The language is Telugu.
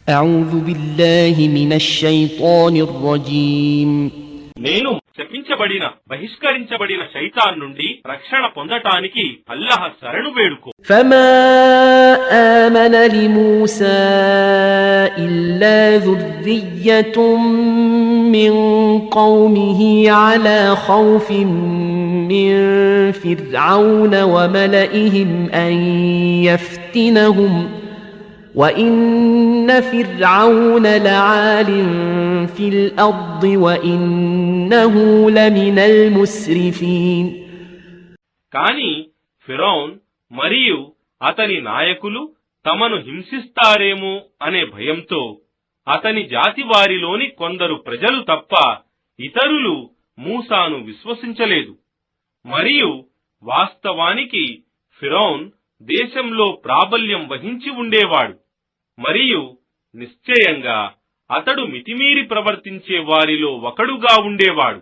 أعوذ بالله من الشيطان الرجيم నేను శపించబడిన బహిష్కరించబడిన శైతాన్ నుండి రక్షణ పొందటానికి అల్లాహ్ శరణు వేడుకో. فما آمن لموسى إلا ذرية من قومه على خوف من فرعون وملئهم أن يفتنهم وَإِنَّ فِرْعَوْنَ لَعَالٍ فِي الْأَرْضِ وَإِنَّهُ لَمِنَ الْمُسْرِفِينَ. కాని ఫిరౌన్ మరియు అతని నాయకులు తమను హింసిస్తారేమో అనే భయంతో అతని జాతి వారిలోని కొందరు ప్రజలు తప్ప ఇతరులు మూసాను విశ్వసించలేదు. మరియు వాస్తవానికి ఫిరౌన్ దేశంలో ప్రాబల్యం వహించి ఉండేవాడు మరియు నిశ్చయంగా అతడు మితిమీరి ప్రవర్తించే వారిలో ఒకడుగా ఉండేవాడు.